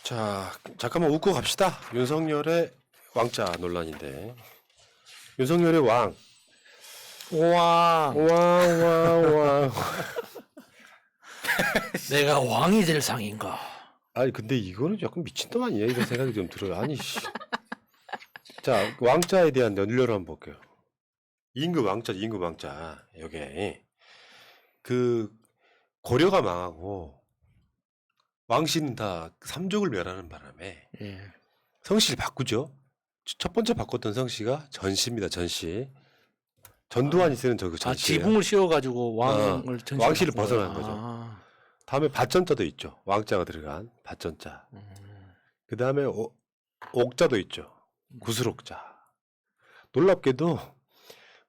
자, 잠깐만 웃고 갑시다. 윤석열의 왕자 논란인데. 윤석열의 왕. 와, 왕. 내가 왕이 될 상인가? 아니 근데 이거는 약간 미친놈 아니야? 이런 생각이 좀 들어요. 아니 씨. 자, 왕자에 대한 논리를 한번 볼게요. 임금 왕자. 여기 그 고려가 망하고 왕실은 다 삼족을 멸하는 바람에 예. 성씨를 바꾸죠. 첫 번째 바꿨던 성씨가 전씨입니다. 전씨. 전두환이 쓰는 저 전씨. 지붕을 씌워가지고 왕을 왕실을 바꾼 벗어난 거예요. 거죠. 다음에 밭전자도 있죠. 왕자가 들어간 밭전자. 그 다음에 옥자도 있죠. 구슬옥자. 놀랍게도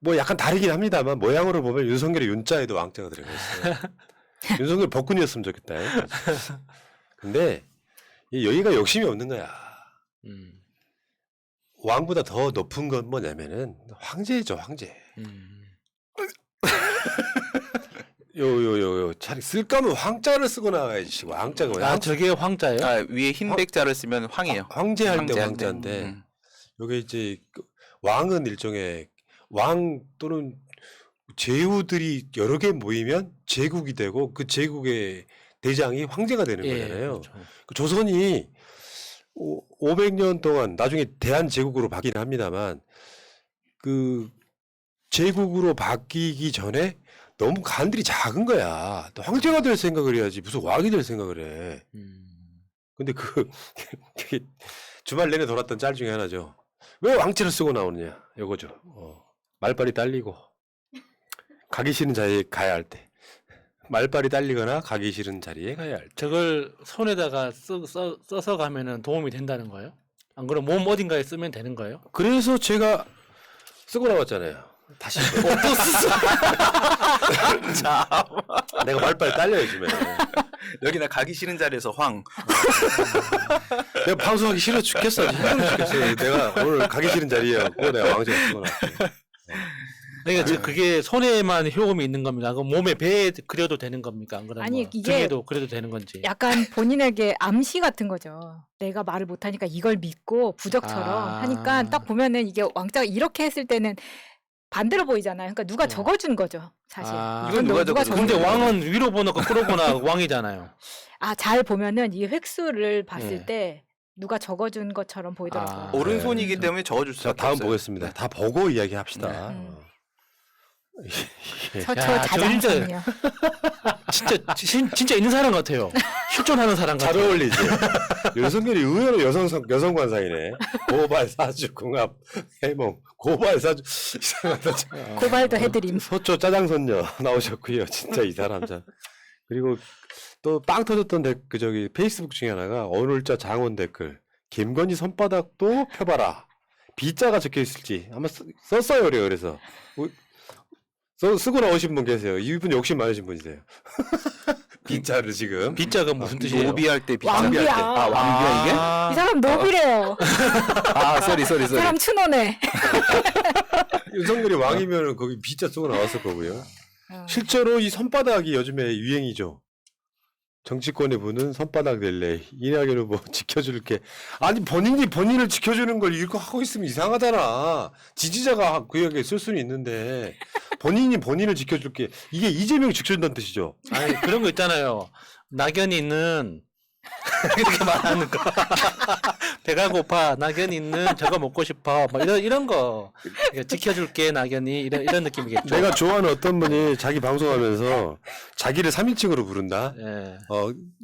뭐 약간 다르긴 합니다만 모양으로 보면 윤석열의 윤자에도 왕자가 들어가 있어요. 윤석열 법군이었으면 좋겠다. 근데 여기가 욕심이 없는 거야. 왕보다 더 높은 건 뭐냐면은 황제죠, 황제. 요 차라리 쓸 거면 황자를 쓰고 나가야지. 왕자가 왜? 아, 저게 황자예요? 아, 위에 흰 백자를 쓰면 황이에요. 황제 할 때 황제할 때. 황자인데 요게 이제 왕은 일종의 왕 또는 제후들이 여러 개 모이면 제국이 되고 그 제국의 대장이 황제가 되는 거잖아요. 그렇죠. 그 조선이 500년 동안 나중에 대한제국으로 바뀌긴 합니다만 그 제국으로 바뀌기 전에 너무 간들이 작은 거야. 또 황제가 될 생각을 해야지 무슨 왕이 될 생각을 해. 근데 그게 주말 내내 돌았던 짤 중에 하나죠. 왜 왕자를 쓰고 나오느냐 이거죠. 말빨이 딸리고 가기 싫은 자리에 가야 할 때. 말빨이 딸리거나 가기 싫은 자리에 가야 할 때. 저걸 손에다가 써서 가면은 도움이 된다는 거예요? 안 그럼 몸 어딘가에 쓰면 되는 거예요? 그래서 제가 쓰고 나왔잖아요. 다시 또 쓰어. 내가 말빨이 딸려 요즘에. 여기나 가기 싫은 자리에서 황. 내가 방송하기 싫어 죽겠어. 힘들어 죽겠어. 내가 오늘 가기 싫은 자리였고 내가 왕자를 쓰고 나왔어요. 그러니까 그게 손에만 효험이 있는 겁니다. 그럼 몸에 배에 그려도 되는 겁니까? 안 그러면 아니, 뭐 이게 등에도 그려도 되는 건지. 약간 본인에게 암시 같은 거죠. 내가 말을 못하니까 이걸 믿고 부적처럼 하니까 딱 보면은 이게 왕자가 이렇게 했을 때는 반대로 보이잖아요. 그러니까 누가 적어준 거죠, 사실. 이건 누가 적어준 근데 거죠? 왕은 위로 보나 거꾸로 보나 왕이잖아요. 잘 보면은 이 획수를 봤을 예. 때 누가 적어준 것처럼 보이더라고요. 오른손이기 때문에 적어줄 수 자, 없어요. 다음 보겠습니다. 다 보고 이야기합시다. 서초 야, 저 자장성이요. 진짜 있는 사람 같아요. 실존하는 사람 잘 같아요. 어울리지. 윤석열이 의외로 여성 관상이네. 고발 사주 궁합 해몽 고발 사주 이상하다. 고발도 해드림. 서초 짜장선녀 나오셨고요. 진짜 이 사람 참. 그리고 또 빵 터졌던 저기 페이스북 중에 하나가 오늘자 장원 댓글 김건희 손바닥도 펴봐라. B자가 적혀 있을지 아마 썼어요. 그래서 쓰고 나오신 분 계세요. 이분 욕심 많으신 분이세요. B자를 지금. B자가 무슨 뜻이에요? 노비할 때 왕비야. 왕비야 이게? 이 사람 노비래요. 쏘리. 이 사람 춘호네. 윤석열이 왕이면 거기 B자 쓰고 나왔을 거고요. 실제로 이 손바닥이 요즘에 유행이죠. 정치권에 부는 손바닥 릴레이. 이낙연 후보 지켜줄게. 아니 본인을 지켜주는 걸 이렇게 하고 있으면 이상하잖아. 지지자가 그에게 쓸 수는 있는데 본인을 지켜줄게. 이게 이재명 지켜준다는 뜻이죠. 아니 그런 거 있잖아요. 낙연이는 이렇게 말하는 거. 배가 고파. 낙연이는 저거 먹고 싶어. 뭐 이런 거 지켜줄게 낙연이 이런 느낌이겠죠. 내가 좋아하는 어떤 분이 자기 방송하면서 자기를 3인칭으로 부른다. 예.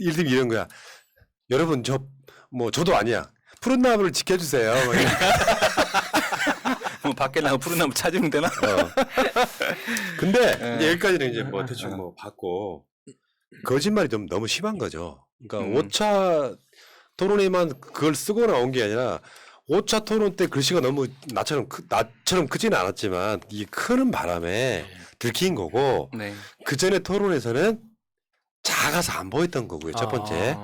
예를 들면 이런 거야. 여러분 저도 아니야. 푸른 나무를 지켜주세요. 뭐 밖에 나가 푸른 나무 찾으면 되나? 근데 이제 여기까지는 이제 뭐 대충 뭐 받고 거짓말이 좀 너무 심한 거죠. 그러니까 5차 토론에만 그걸 쓰고 나온 게 아니라 5차 토론 때 글씨가 너무 나처럼 크지는 않았지만 이게 크는 바람에 들킨 거고 네. 그 전에 토론에서는 작아서 안 보였던 거고요. 첫 번째.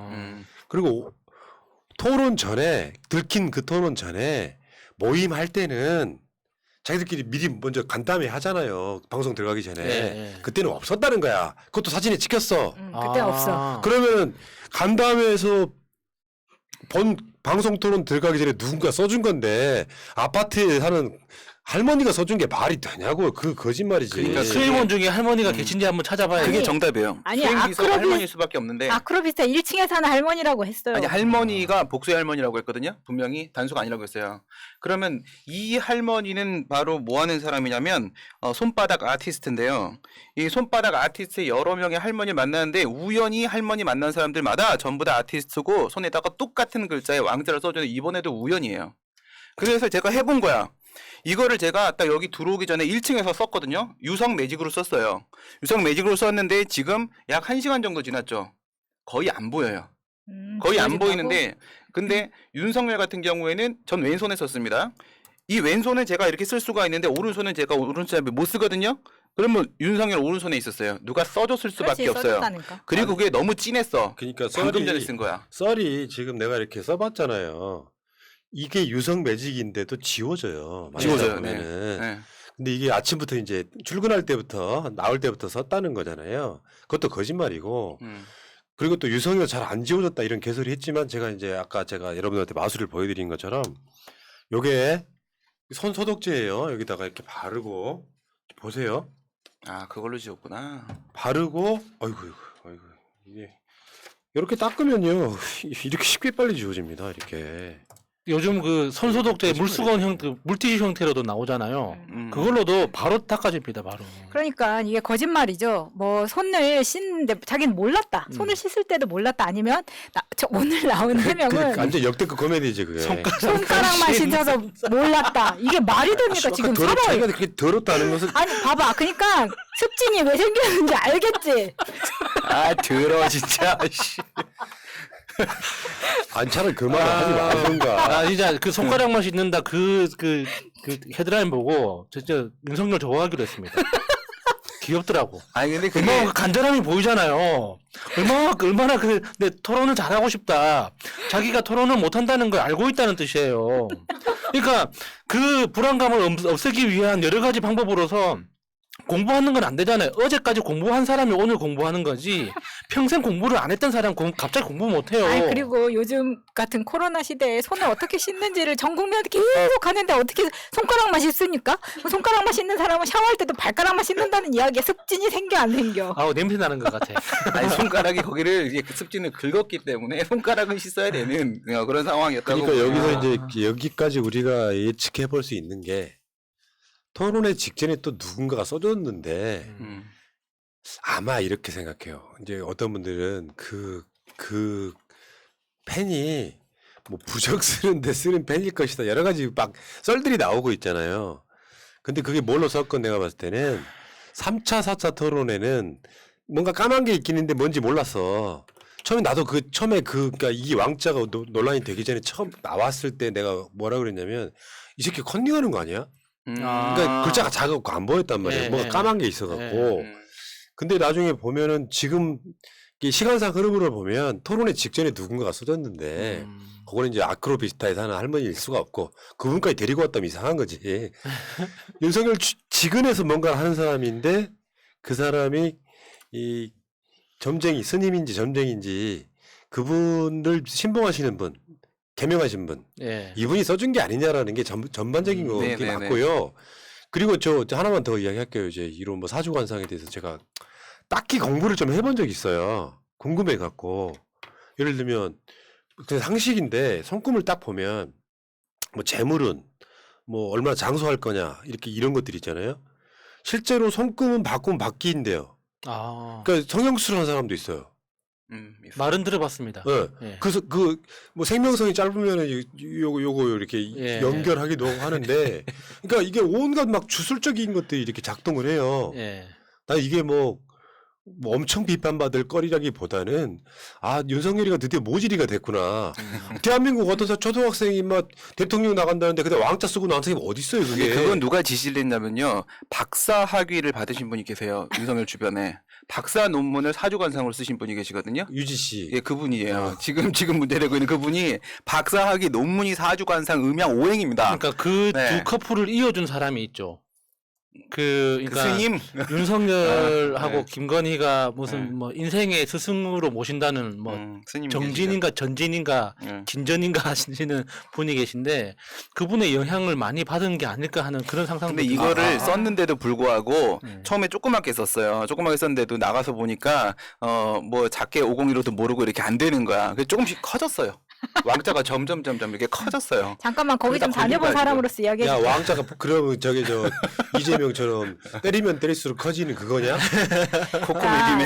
그리고 토론 전에 들킨 그 토론 전에 모임할 때는 자기들끼리 미리 먼저 간담회 하잖아요. 방송 들어가기 전에. 네. 그때는 없었다는 거야. 그것도 사진에 찍혔어. 그때 없어. 그러면 간담회에서 본 방송 토론 들어가기 전에 누군가 써준 건데 아파트에 사는 할머니가 써준 게 말이 되냐고. 그 거짓말이지. 그러니까 수의원 중에 할머니가 계신지 한번 찾아봐야 그게 돼. 정답이에요. 아니, 수행비서가 아크로비스- 할머니일 수밖에 없는데 아크로비스타 1층에 사는 할머니라고 했어요. 아니 할머니가 복수의 할머니라고 했거든요. 분명히 단수가 아니라고 했어요. 그러면 이 할머니는 바로 뭐 하는 사람이냐면 손바닥 아티스트인데요. 이 손바닥 아티스트 여러 명의 할머니 만나는데 우연히 할머니 만난 사람들마다 전부 다 아티스트고 손에다가 똑같은 글자에 왕자를 써주는 이번에도 우연이에요. 그래서 제가 해본 거야. 이거를 제가 딱 여기 들어오기 전에 1층에서 썼거든요. 유성 매직으로 썼어요. 유성 매직으로 썼는데 지금 약 1시간 정도 지났죠. 거의 안 보여요. 거의 안 지워진다고? 보이는데 근데 윤석열 같은 경우에는 전 왼손에 썼습니다. 이 왼손은 제가 이렇게 쓸 수가 있는데 오른손은 제가 오른손에 못 쓰거든요. 그러면 윤석열 오른손에 있었어요. 누가 써줬을 수밖에 그렇지, 없어요. 써줬다니까. 그리고 그게 너무 진했어. 그러니까 방금 전에 쓴 거야. 썰이 지금 내가 이렇게 써봤잖아요. 이게 유성 매직인데도 지워져요. 지워져요. 만약에 보면은. 네. 근데 이게 아침부터 이제 출근할 때부터 나올 때부터 썼다는 거잖아요. 그것도 거짓말이고. 음. 그리고 또 유성이가 잘 안 지워졌다 이런 개소리 했지만 제가 이제 아까 제가 여러분들한테 마술을 보여드린 것처럼 요게 손 소독제예요. 여기다가 이렇게 바르고 보세요. 아 그걸로 지웠구나. 바르고 아이고 이게 이렇게 닦으면요 이렇게 쉽게 빨리 지워집니다. 이렇게. 요즘 그 손소독제 물수건 형태, 물티슈 형태로도 나오잖아요. 그걸로도 바로 닦아집니다, 바로. 그러니까 이게 거짓말이죠. 뭐 손을 씻는데 자기는 몰랐다. 손을 씻을 때도 몰랐다. 아니면 저 오늘 나온 해명은 완전 역대급 코미디지 그게. 손가락만 씻어서 몰랐다. 이게 말이 됩니까? 지금 더럽 살아요. 자기가 그렇게 더럽다는 것은 아니 봐봐. 그러니까 습진이 왜 생겼는지 알겠지. 아 더러워 진짜. 씨. 안 차라리 그 말을 하지 말던가. 아, 진짜 그 손가락만 씻는다 그 헤드라인 보고 진짜 윤석열 좋아하기로 했습니다. 귀엽더라고. 아니 근데 얼마나 그게 그 간절함이 보이잖아요. 얼마나 내 토론을 잘하고 싶다. 자기가 토론을 못한다는 걸 알고 있다는 뜻이에요. 그러니까 그 불안감을 없애기 위한 여러 가지 방법으로서 공부하는 건 안 되잖아요. 어제까지 공부한 사람이 오늘 공부하는 거지. 평생 공부를 안 했던 사람 갑자기 공부 못 해요. 아니 그리고 요즘 같은 코로나 시대에 손을 어떻게 씻는지를 전 국민한테 계속 하는데 어떻게 손가락만 씻습니까? 손가락만 씻는 사람은 샤워할 때도 발가락만 씻는다는 이야기에 습진이 생겨 안 생겨? 아우 냄새 나는 것 같아. 아니 손가락이 거기를 이제 그 습진을 긁었기 때문에 손가락은 씻어야 되는 그런 상황이었다고. 그러니까 보면. 여기서 이제 여기까지 우리가 예측해 볼 수 있는 게 토론회 직전에 또 누군가가 써줬는데 아마 이렇게 생각해요. 이제 어떤 분들은 그 펜이 뭐 부적 쓰는데 쓰는 펜일 것이다. 여러 가지 막 썰들이 나오고 있잖아요. 근데 그게 뭘로 썼건 내가 봤을 때는 3차, 4차 토론회는 뭔가 까만 게 있긴 있는데 뭔지 몰랐어. 처음에 나도 그러니까 이 왕자가 논란이 되기 전에 처음 나왔을 때 내가 뭐라 그랬냐면 이 새끼 컨닝하는 거 아니야? 그러니까 글자가 작았고 안 보였단 말이야. 네, 뭔가 네. 까만 게 있어갖고. 음. 근데 나중에 보면은 지금 이 시간상 흐름으로 보면 토론회 직전에 누군가가 써줬는데 그거는 이제 아크로비스타에 사는 할머니일 수가 없고 그분까지 데리고 왔다면 이상한 거지. 윤석열 직은에서 뭔가를 하는 사람인데 그 사람이 이 점쟁이 스님인지 점쟁인지 그분을 신봉하시는 분 개명하신 분 예. 이분이 써준 게 아니냐라는 게 전반적인 거 네네네. 맞고요. 그리고 저 하나만 더 이야기할게요. 이제 이런 뭐 사주관상에 대해서 제가 딱히 공부를 좀 해본 적이 있어요. 궁금해 갖고 예를 들면 그냥 상식인데 손금을 딱 보면 뭐 재물은 뭐 얼마나 장수할 거냐 이렇게 이런 것들 있잖아요. 실제로 손금은 바꾸면 바뀐대요. 아 그러니까 성형수술한 사람도 있어요. 있어요. 말은 들어봤습니다. 네. 예. 그래서 뭐 생명성이 짧으면은 요거 이렇게 예. 연결하기도 하는데, 그러니까 이게 온갖 막 주술적인 것들이 이렇게 작동을 해요. 예. 나 이게 뭐 엄청 비판받을 거리라기보다는 윤석열이가 드디어 모질이가 됐구나. 대한민국 어떤 초등학생이 막 대통령 나간다는데 근데 왕자 쓰고 나온 사람이 어디 있어요 근데 그게? 그건 누가 지시를 했냐면요. 박사 학위를 받으신 분이 계세요. 윤석열 주변에. 박사 논문을 사주관상으로 쓰신 분이 계시거든요. 유지 씨. 예, 그분이에요. 지금 문제되고 있는 그분이 박사 학위 논문이 사주관상 음양 오행입니다. 그러니까 그 두 네. 커플을 이어준 사람이 있죠. 그러니까 스님. 윤석열하고 네. 김건희가 무슨 네. 뭐 인생의 스승으로 모신다는 뭐 스님 정진인가 전진인가 계시죠? 진전인가 하시는 분이 계신데 그분의 영향을 많이 받은 게 아닐까 하는 그런 상상도 근데 듭니다. 이거를 썼는데도 불구하고 네. 처음에 조그맣게 썼어요. 조그맣게 썼는데도 나가서 보니까 뭐 작게 501호도 모르고 이렇게 안 되는 거야. 그래서 조금씩 커졌어요. 왕자가 점점 이렇게 커졌어요. 잠깐만 거기 좀 그러다 다녀본 걸린 거야, 사람으로서 이야기해 야 줄게. 왕자가 그러면 저기 저 이재명처럼 때리면 때릴수록 커지는 그거냐? 코코메디네.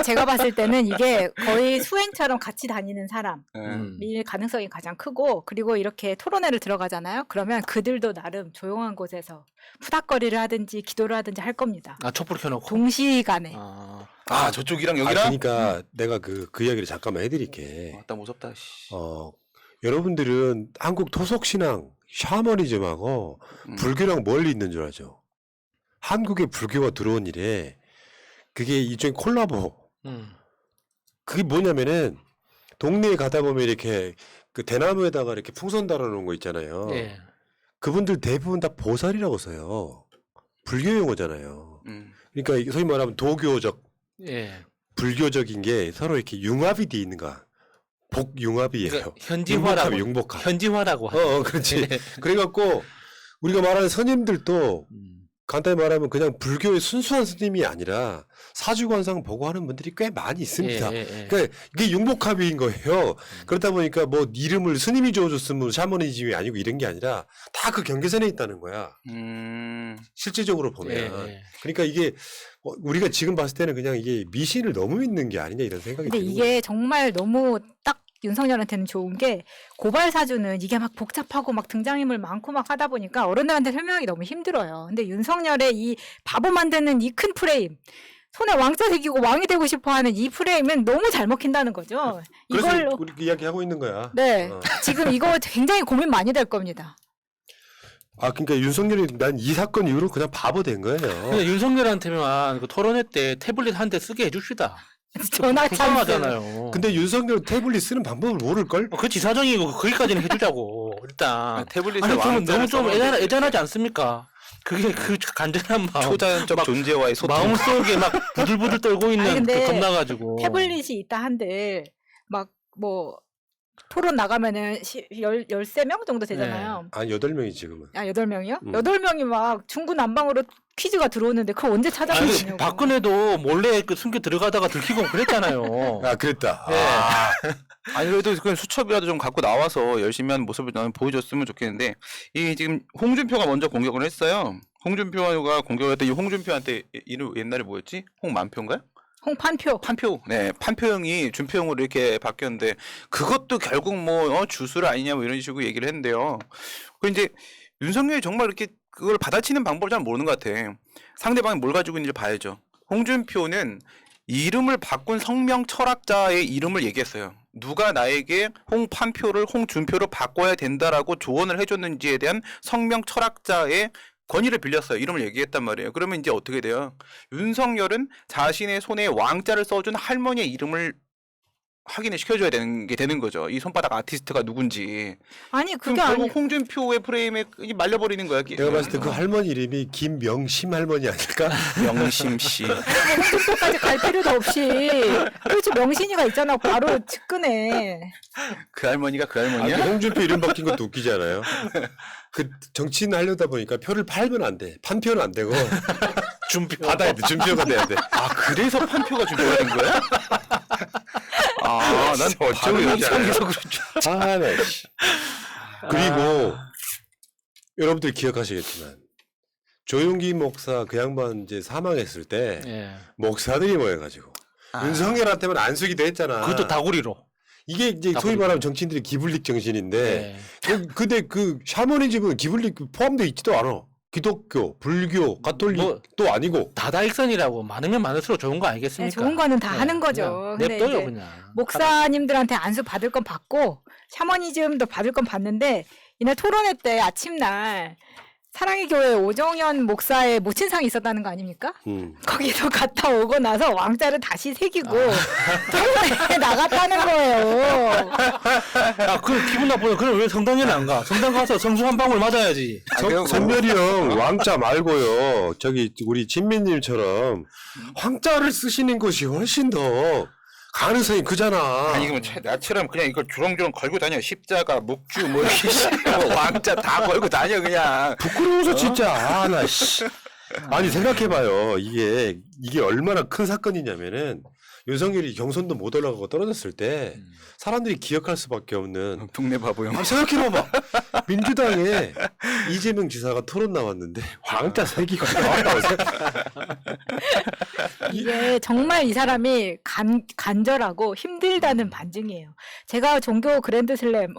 제가 봤을 때는 이게 거의 수행처럼 같이 다니는 사람 음. 일 가능성이 가장 크고 그리고 이렇게 토론회를 들어가잖아요. 그러면 그들도 나름 조용한 곳에서 푸닥거리를 하든지 기도를 하든지 할 겁니다. 아 촛불 켜놓고. 동시간에. 저쪽이랑 아, 여기랑. 그러니까 내가 그 이야기를 잠깐만 해드릴게. 나 무섭다. 씨. 여러분들은 한국 토속 신앙 샤머니즘하고 음. 불교랑 멀리 있는 줄 알죠. 한국에 불교가 들어온 이래 그게 일종의 콜라보. 그게 뭐냐면은 동네에 가다 보면 이렇게 그 대나무에다가 이렇게 풍선 달아놓은 거 있잖아요. 예. 그분들 대부분 다 보살이라고 써요. 불교 용어잖아요. 음. 그러니까 이게 소위 말하면 도교적, 예. 불교적인 게 서로 이렇게 융합이 돼 있는 거야. 복융합이에요. 그러니까 현지화라고. 융복합. 현지화라고. 그렇지. 그래갖고 우리가 말하는 스님들도 간단히 말하면 그냥 불교의 순수한 스님이 아니라 사주관상 보고 하는 분들이 꽤 많이 있습니다. 그러니까 이게 융복합인 거예요. 그러다 보니까 뭐 이름을 스님이 지어줬으면 샤머니즘이 아니고 이런 게 아니라 다 그 경계선에 있다는 거야. 실질적으로 보면. 그러니까 이게 우리가 지금 봤을 때는 그냥 이게 미신을 너무 믿는 게 아니냐 이런 생각이 근데 드는 이게 정말 너무 딱 윤석열한테는 좋은 게 고발 사주는 이게 막 복잡하고 막 등장인물 많고 막 하다 보니까 어른들한테 설명하기 너무 힘들어요. 근데 윤석열의 이 바보 만드는 이 큰 프레임, 손에 왕자 새기고 왕이 되고 싶어하는 이 프레임은 너무 잘 먹힌다는 거죠. 그래서 이걸로 우리 이야기하고 있는 거야. 네 지금 이거 굉장히 고민 많이 될 겁니다. 그러니까 윤석열이 난 이 사건 이후로 그냥 바보 된 거예요. 근데 윤석열한테만 그 토론회 때 태블릿 한 대 쓰게 해줍시다. 전화 찬스. 불쌍하잖아요. 근데 윤석열 태블릿 쓰는 방법을 모를걸? 그 지사정이고 거기까지는 해주자고 일단. 태블릿에 아니 좀 너무 좀 써먹는데 애잔하지 않습니까? 그게 그 간절한 마음. 초자연적 존재와의 소통. 마음속에 막 부들부들 떨고 있는 아니, 근데 그 겁나가지고. 태블릿이 있다 한들 막 뭐 토론 나가면은 13명 정도 되잖아요. 아니 8명이 지금은. 8명이요? 8명이 막 중구난방으로 퀴즈가 들어오는데 그걸 언제 아니, 찾아보느냐고. 박근혜도 몰래 그 숨겨 들어가다가 들키고 그랬잖아요. 그랬다. 아니 그래도 그냥 수첩이라도 좀 갖고 나와서 열심히 하는 모습을 나는 보여줬으면 좋겠는데 이 지금 홍준표가 먼저 공격을 했어요. 홍준표가 공격을 했더니 홍준표한테 이름 옛날에 뭐였지? 홍만표인가요? 홍판표. 판표. 네, 판표형이 준표형으로 이렇게 바뀌었는데 그것도 결국 뭐 주술 아니냐 뭐 이런 식으로 얘기를 했는데요. 그 이제 윤석열이 정말 이렇게 그걸 받아치는 방법을 잘 모르는 것 같아. 상대방이 뭘 가지고 있는지 봐야죠. 홍준표는 이름을 바꾼 성명 철학자의 이름을 얘기했어요. 누가 나에게 홍판표를 홍준표로 바꿔야 된다라고 조언을 해줬는지에 대한 성명 철학자의 권위를 빌렸어요. 이름을 얘기했단 말이에요. 그러면 이제 어떻게 돼요? 윤석열은 자신의 손에 왕자를 써준 할머니의 이름을 확인을 시켜줘야 되는 게 되는 거죠. 이 손바닥 아티스트가 누군지. 아니 그럼 그게 결국 아니. 홍준표의 프레임에 말려버리는 거야. 내가 봤을 때 그 할머니 이름이 김명심 할머니 아닐까? 명심 씨. 홍준표까지 갈 필요도 없이. 그렇지 명신이가 있잖아. 바로 측근에. 그 할머니가 그 할머니야? 그 홍준표 이름 바뀐 것도 웃기지 않아요? 그 정치인 하려다 보니까 표를 팔면 안 돼. 판표는 안 되고 준표 받아야 돼. 준표가 돼야 돼. 그래서 판표가 준표가 된 거야? 난 어쩌고 이상해서 그렇죠. 네. 그리고 여러분들 기억하시겠지만 조용기 목사 그 양반 이제 사망했을 때 목사들이 모여가지고 윤석열한테만 안수기도 했잖아. 그것도 다구리로. 이게 이제 소위 말하면 정치인들의 기불릭 정신인데 네. 근데 그 샤머니즘은 기불릭 포함되어 있지도 않아. 기독교, 불교, 가톨릭 뭐, 또 아니고 다다익선이라고 많으면 많을수록 좋은 거 아니겠습니까? 좋은 거는 다 하는 거죠. 근데 냅둬요 이제 그냥. 목사님들한테 안수 받을 건 받고 샤머니즘도 받을 건 받는데 이날 토론회 때 아침날 사랑의 교회 오정현 목사의 모친상이 있었다는 거 아닙니까? 거기서 갔다 오고 나서 왕자를 다시 새기고 토론회에 나갔다는 거예요. 야, 그 기분 나쁘다. 그럼 왜 성당에는 안 가? 성당 가서 성수 한 방울 맞아야지. 성렬이 형 왕자 말고요. 저기 우리 진미님처럼 황자를 쓰시는 것이 훨씬 더 가능성이 크잖아. 아니 그러면 나처럼 그냥 이걸 주렁주렁 걸고 다녀. 십자가, 묵주 뭐 이렇게 뭐 왕자 다 걸고 다녀 그냥. 부끄러워서 진짜 나 씨. 아니 생각해봐요. 이게 얼마나 큰 사건이냐면은 윤석열이 경선도 못 올라가고 떨어졌을 때 사람들이 기억할 수밖에 없는. 동네 바보형. 아, 생각해봐봐. 민주당에 이재명 지사가 토론 나왔는데 왕자 세기가 나왔다고 이게 정말 이 사람이 간절하고 힘들다는 반증이에요. 제가 종교 그랜드슬램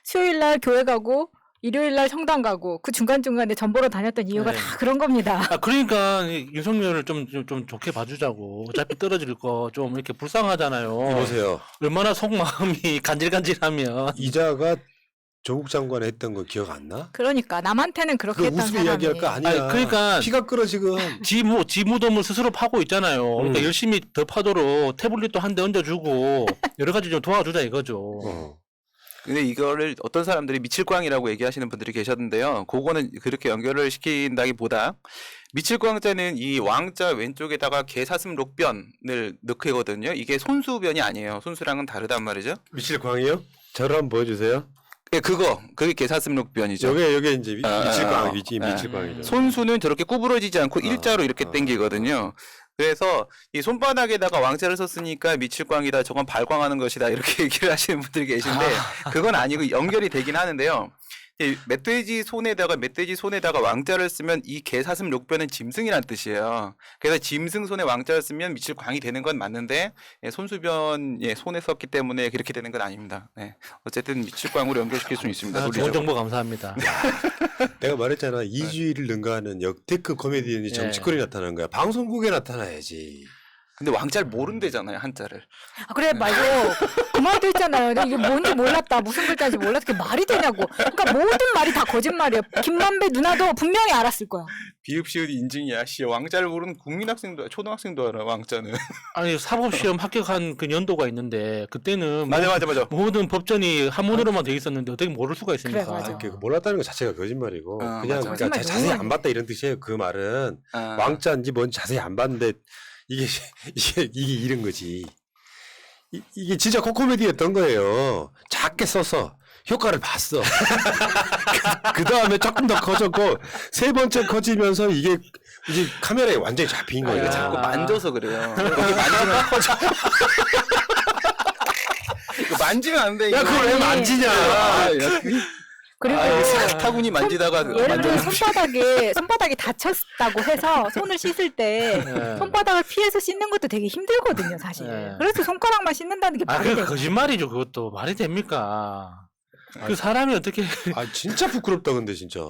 수요일 날 교회 가고 일요일 날 성당 가고 그 중간중간에 전 보러 다녔던 이유가 네. 다 그런 겁니다. 아, 그러니까 윤석열을 좀 좋게 봐주자고. 어차피 떨어질 거 좀 이렇게 불쌍하잖아요. 보세요. 얼마나 속마음이 간질간질하면. 이자가 조국 장관이 했던 거 기억 안 나? 그러니까 남한테는 그렇게 그 했던 우스개 사람이 이야기할 거 아니야. 아니, 그러니까 피가 끓어 지금. 지 무덤을 스스로 파고 있잖아요. 그러니까 열심히 더 파도록 태블릿도 한 대 얹어주고 여러 가지 좀 도와주자 이거죠. 근데 이거를 어떤 사람들이 미칠광이라고 얘기하시는 분들이 계셨는데요. 그거는 그렇게 연결을 시킨다기보다 미칠광자는 이 왕자 왼쪽에다가 개사슴 록변을 넣거든요. 이게 손수변이 아니에요. 손수랑은 다르단 말이죠. 미칠 광이요? 저를 한번 보여주세요. 예, 그게 개사슴 록변이죠. 여기 이제 미칠광, 아, 미칠광이죠. 손수는 저렇게 구부러지지 않고 일자로 이렇게 당기거든요. 그래서 이 손바닥에다가 왕자를 썼으니까 미칠광이다, 저건 발광하는 것이다 이렇게 얘기를 하시는 분들이 계신데 그건 아니고 연결이 되긴 하는데요. 이 멧돼지 손에다가 왕자를 쓰면 이 개사슴 록변은 짐승이란 뜻이에요. 그래서 짐승 손에 왕자를 쓰면 미칠광이 되는 건 맞는데 손수변 손에 썼기 때문에 그렇게 되는 건 아닙니다. 네. 어쨌든 미칠광으로 연결시킬 수는 있습니다. 좋은 논리적으로. 정보 감사합니다. 내가 말했잖아. 이주일을 능가하는 역대급 코미디언이 정치권에 나타나는 거야. 방송국에 나타나야지. 근데 왕자를 모른대잖아요, 한자를. 아, 그래 말고 그 말도 있잖아요. 근데 이게 뭔지 몰랐다, 무슨 글자인지 몰랐다. 그게 말이 되냐고. 그러니까 모든 말이 다 거짓말이에요. 김만배 누나도 분명히 알았을 거야. 비읍시옷 인증이야. 씨, 왕자를 모르는 국민학생도 초등학생도 알아. 왕자는. 아니 사법시험 합격한 그 연도가 있는데 그때는 맞아. 모든 법전이 한문으로만 돼 있었는데 어떻게 모를 수가 있습니까? 그래, 맞아. 몰랐다는 것 자체가 거짓말이고 그냥 맞아. 그러니까 거짓말 자세히 너무 안 봤다 이런 뜻이에요. 그 말은 아. 왕자인지 뭔지 자세히 안 봤는데 이게 이런 거지. 이게 진짜 코코메디였던 거예요. 작게 써서 효과를 봤어. 그 다음에 조금 더 커졌고 세 번째 커지면서 이게 이제 카메라에 완전히 잡힌 거예요. 이거 자꾸 만져서 그래요. 여기 만지면 커져. 이거 만지면 안 돼. 야 그걸 왜 만지냐? 그리고 타군이 만지다가 예를 들어 손바닥이 다쳤다고 해서 손을 씻을 때 네. 손바닥을 피해서 씻는 것도 되게 힘들거든요, 사실. 네. 그래서 손가락만 씻는다는 게 말이 그게 돼요. 거짓말이죠. 그것도 말이 됩니까? 그 사람이 어떻게 아 진짜 부끄럽다 근데 진짜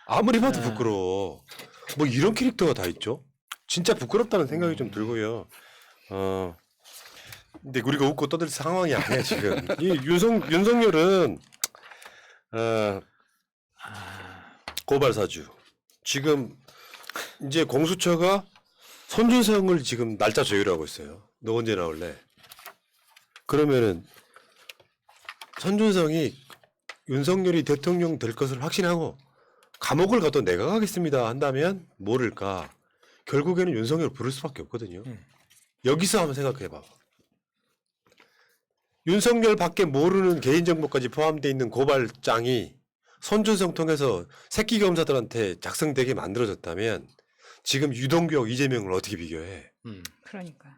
아무리 봐도 부끄러워. 뭐 이런 캐릭터가 다 있죠. 진짜 부끄럽다는 생각이 좀 들고요. 근데 우리가 웃고 떠들 상황이 아니야 지금. 이 윤석열은 고발 사주. 지금 이제 공수처가 손준성을 지금 날짜 조율하고 있어요. 너 언제 나올래? 그러면은 손준성이 윤석열이 대통령 될 것을 확신하고 감옥을 가도 내가 가겠습니다 한다면 모를까? 결국에는 윤석열을 부를 수밖에 없거든요. 여기서 한번 생각해봐. 윤석열 밖에 모르는 개인정보까지 포함되어 있는 고발장이 손준성 통해서 새끼 검사들한테 작성되게 만들어졌다면 지금 유동규하고 이재명을 어떻게 비교해? 그러니까.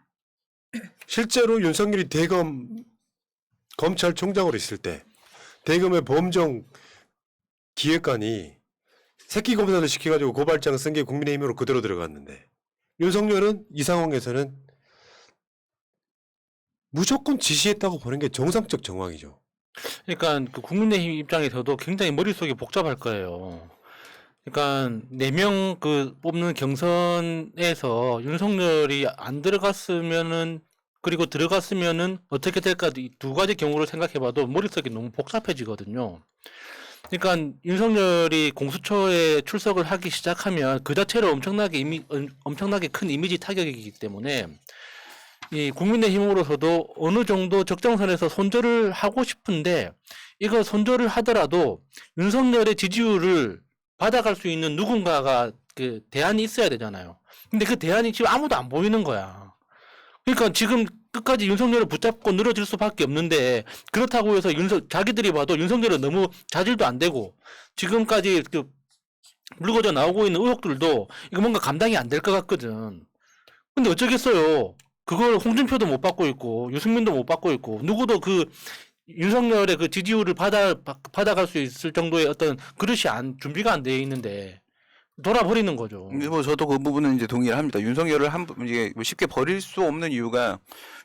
실제로 윤석열이 대검 검찰총장으로 있을 때 대검의 범정 기획관이 새끼 검사를 시켜가지고 고발장 쓴 게 국민의힘으로 그대로 들어갔는데 윤석열은 이 상황에서는 무조건 지시했다고 보는 게 정상적 정황이죠. 그러니까 그 국민의힘 입장에서도 굉장히 머릿속이 복잡할 거예요. 그러니까 4명 그 뽑는 경선에서 윤석열이 안 들어갔으면은 그리고 들어갔으면은 어떻게 될까 이 두 가지 경우를 생각해봐도 머릿속이 너무 복잡해지거든요. 그러니까 윤석열이 공수처에 출석을 하기 시작하면 그 자체로 엄청나게 큰 이미지 타격이기 때문에 이 국민의힘으로서도 어느 정도 적정선에서 손절을 하고 싶은데 이거 손절을 하더라도 윤석열의 지지율을 받아갈 수 있는 누군가가 그 대안이 있어야 되잖아요. 근데 그 대안이 지금 아무도 안 보이는 거야. 그러니까 지금 끝까지 윤석열을 붙잡고 늘어질 수밖에 없는데 그렇다고 해서 자기들이 봐도 윤석열은 너무 자질도 안 되고 지금까지 그 물거져 나오고 있는 의혹들도 이거 뭔가 감당이 안 될 것 같거든. 근데 어쩌겠어요. 그걸 홍준표도 못 받고 있고 유승민도 못 받고 있고 누구도 그 윤석열의 그 지지율을 받아갈 수 있을 정도의 어떤 그릇이 준비가 안 돼 있는데 돌아버리는 거죠. 뭐 저도 그 부분은 이제 동의를 합니다. 윤석열을 이제 뭐 쉽게 버릴 수 없는 이유가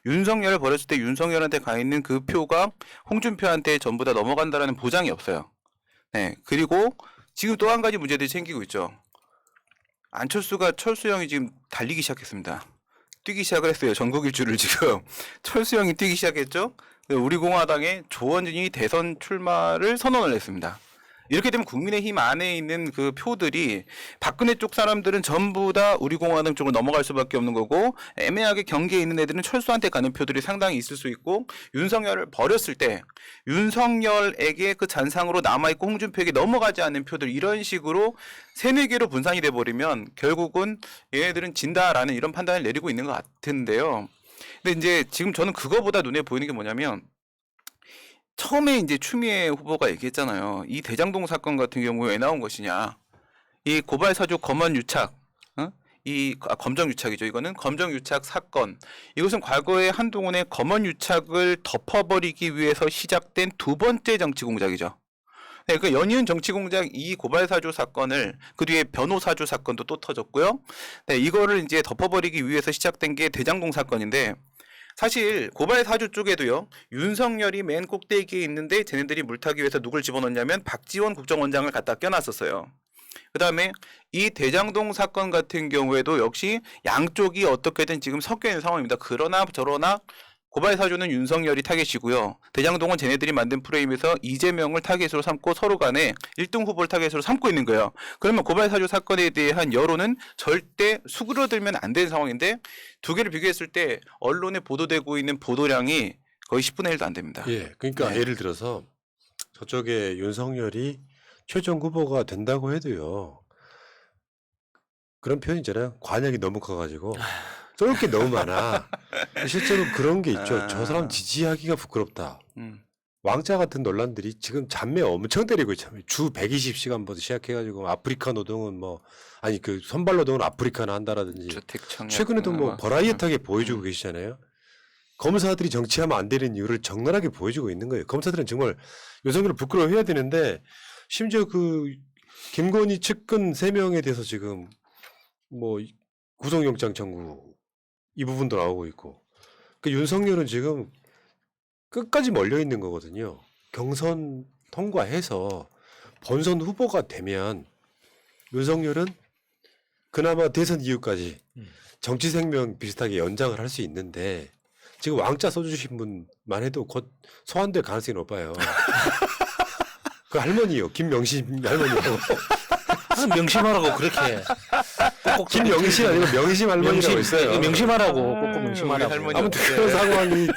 윤석열을 버렸을 때 윤석열한테 가 있는 그 표가 홍준표한테 전부 다 넘어간다라는 보장이 없어요. 네. 그리고 지금 또 한 가지 문제들이 생기고 있죠. 안철수가 철수 형이 지금 달리기 시작했습니다. 뛰기 시작을 했어요. 전국 일주를 지금 철수 형이 뛰기 시작했죠. 우리 공화당의 조원진이 대선 출마를 선언을 했습니다. 이렇게 되면 국민의힘 안에 있는 그 표들이 박근혜 쪽 사람들은 전부 다 우리 공화당 쪽으로 넘어갈 수밖에 없는 거고 애매하게 경계에 있는 애들은 철수한테 가는 표들이 상당히 있을 수 있고 윤석열을 버렸을 때 윤석열에게 그 잔상으로 남아있고 홍준표에게 넘어가지 않는 표들 이런 식으로 세네 개로 분산이 돼버리면 결국은 얘네들은 진다라는 이런 판단을 내리고 있는 것 같은데요. 근데 이제 지금 저는 그거보다 눈에 보이는 게 뭐냐면 처음에 이제 추미애 후보가 얘기했잖아요. 이 대장동 사건 같은 경우에 왜 나온 것이냐. 이 고발 사주 검언 유착, 검정 유착이죠. 이거는 검정 유착 사건. 이것은 과거에 한동훈의 검언 유착을 덮어버리기 위해서 시작된 두 번째 정치 공작이죠. 네, 그 연이은 정치 공작 이 고발 사주 사건을 그 뒤에 변호 사주 사건도 또 터졌고요. 네, 이거를 이제 덮어버리기 위해서 시작된 게 대장동 사건인데. 사실 고발 사주 쪽에도요. 윤석열이 맨 꼭대기에 있는데 쟤네들이 물타기 위해서 누굴 집어넣냐면 박지원 국정원장을 갖다 껴놨었어요. 그 다음에 이 대장동 사건 같은 경우에도 역시 양쪽이 어떻게든 지금 섞여 있는 상황입니다. 그러나 저러나 고발 사주는 윤석열이 타겟이고요. 대장동은 쟤네들이 만든 프레임에서 이재명을 타겟으로 삼고 서로 간에 1등 후보를 타겟으로 삼고 있는 거예요. 그러면 고발 사주 사건에 대한 여론은 절대 수그러들면 안 되는 상황인데 두 개를 비교했을 때 언론에 보도되고 있는 보도량이 거의 10분의 1도 안 됩니다. 예, 그러니까 네. 예를 들어서 저쪽에 윤석열이 최종 후보가 된다고 해도요. 그런 표현 있잖아요. 관역이 너무 커가지고 쏠 게 너무 많아. 실제로 그런 게 있죠. 저 사람 지지하기가 부끄럽다. 왕자 같은 논란들이 지금 잔매 엄청 때리고 있잖아요. 주 120시간부터 시작해가지고 아프리카 노동은 뭐 아니 그 선발 노동은 아프리카나 한다라든지 주택 청약 최근에도 뭐 버라이어티하게 보여주고 계시잖아요. 검사들이 정치하면 안 되는 이유를 적나라하게 보여주고 있는 거예요. 검사들은 정말 윤석열을 부끄러워해야 되는데 심지어 그 김건희 측근 3명에 대해서 지금 뭐 구속영장 청구 이 부분도 나오고 있고 그 윤석열은 지금 끝까지 몰려 있는 거거든요. 경선 통과해서 본선 후보가 되면 윤석열은 그나마 대선 이후까지 정치 생명 비슷하게 연장을 할 수 있는데 지금 왕자 써주신 분만 해도 곧 소환될 가능성이 높아요. 그 할머니요. 김명심 할머니라고. 무슨 명심하라고 그렇게 꼭 김명심 아니고 명심 할머니라고 있어요. 명심하라고 꼭꼭 명심하라고. 할머니 아무튼 그런 상황이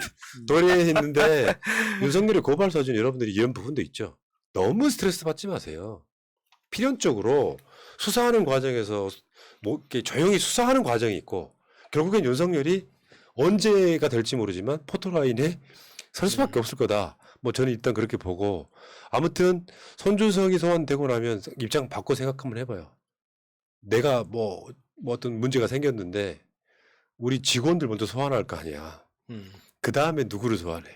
도래해 있는데 윤석열의 고발 사준 여러분들이 이런 부분도 있죠. 너무 스트레스 받지 마세요. 필연적으로 수사하는 과정에서 뭐 이렇게 조용히 수사하는 과정이 있고 결국엔 윤석열이 언제가 될지 모르지만 포토라인에 설 수밖에 없을 거다. 뭐 저는 일단 그렇게 보고 아무튼 손준성이 소환되고 나면 입장 바꿔 생각 한번 해봐요. 내가 뭐 어떤 문제가 생겼는데 우리 직원들 먼저 소환할 거 아니야. 그 다음에 누구를 소환해?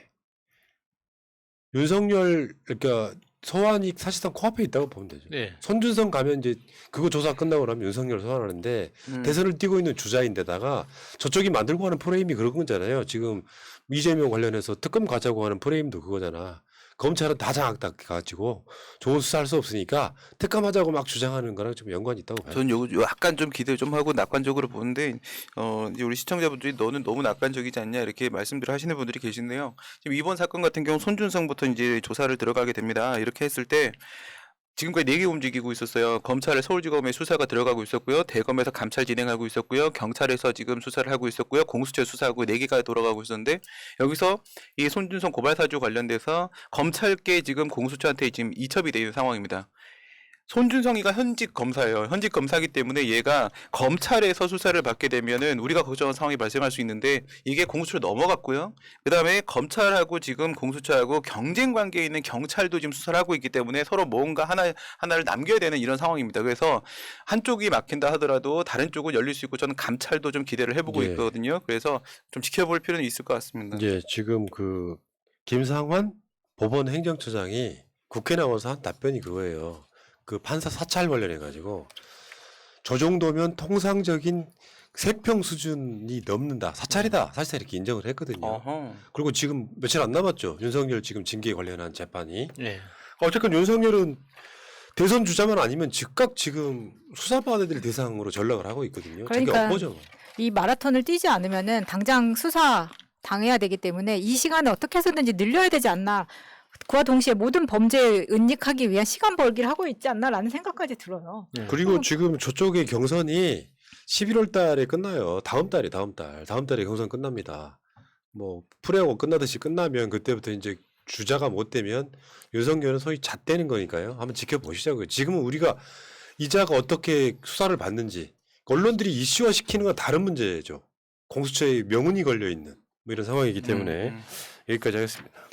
윤석열 그러니까 소환이 사실상 코앞에 있다고 보면 되죠. 네. 손준성 가면 이제 그거 조사 끝나고 나면 윤석열 소환하는데 대선을 뛰고 있는 주자인데다가 저쪽이 만들고 하는 프레임이 그런 거잖아요. 지금 이재명 관련해서 특검 가자고 하는 프레임도 그거잖아. 검찰은 다 장악 가지고 좋은 수사할 수 없으니까 특검하자고 막 주장하는 거랑 좀 연관이 있다고 봐요. 저는 요 약간 좀 기대 좀 하고 낙관적으로 보는데 이제 우리 시청자분들이 너는 너무 낙관적이지 않냐 이렇게 말씀들을 하시는 분들이 계신데요. 지금 이번 사건 같은 경우 손준성부터 이제 조사를 들어가게 됩니다. 이렇게 했을 때 지금까지 4개 움직이고 있었어요. 검찰의 서울지검에 수사가 들어가고 있었고요. 대검에서 감찰 진행하고 있었고요. 경찰에서 지금 수사를 하고 있었고요. 공수처 수사하고 4개가 돌아가고 있었는데 여기서 이 손준성 고발 사주 관련돼서 검찰계 지금 공수처한테 지금 이첩이 되어 있는 상황입니다. 손준성이가 현직 검사예요. 현직 검사기 때문에 얘가 검찰에서 수사를 받게 되면은 우리가 걱정한 상황이 발생할 수 있는데 이게 공수처로 넘어갔고요. 그다음에 검찰하고 지금 공수처하고 경쟁 관계에 있는 경찰도 지금 수사를 하고 있기 때문에 서로 뭔가 하나를 남겨야 되는 이런 상황입니다. 그래서 한쪽이 막힌다 하더라도 다른 쪽은 열릴 수 있고 저는 감찰도 좀 기대를 해보고 예. 있거든요. 그래서 좀 지켜볼 필요는 있을 것 같습니다. 이제 지금 그 김상환 법원 행정처장이 국회 나와서 한 답변이 그거예요. 그 판사 사찰 관련해 가지고 저 정도면 통상적인 세평 수준이 넘는다. 사찰이다. 사실상 이렇게 인정을 했거든요. 어허. 그리고 지금 며칠 안 남았죠. 윤석열 지금 징계 관련한 재판이. 예. 어쨌건 윤석열은 대선 주자만 아니면 즉각 지금 수사받아야 될 대상으로 전락을 하고 있거든요. 자기 그러니까 업보죠. 이 마라톤을 뛰지 않으면은 당장 수사 당해야 되기 때문에 이 시간을 어떻게 해서든지 늘려야 되지 않나. 그와 동시에 모든 범죄에 은닉하기 위한 시간 벌기를 하고 있지 않나라는 생각까지 들어요. 예. 그리고 지금 저쪽의 경선이 11월 달에 끝나요. 다음 달에 다음 달에 경선 끝납니다. 뭐 프레하고 끝나듯이 끝나면 그때부터 이제 주자가 못 되면 윤석열은 소위 잣대는 거니까요. 한번 지켜보시자고요. 지금은 우리가 이자가 어떻게 수사를 받는지 언론들이 이슈화 시키는 건 다른 문제죠. 공수처의 명운이 걸려 있는 뭐 이런 상황이기 때문에 여기까지 하겠습니다.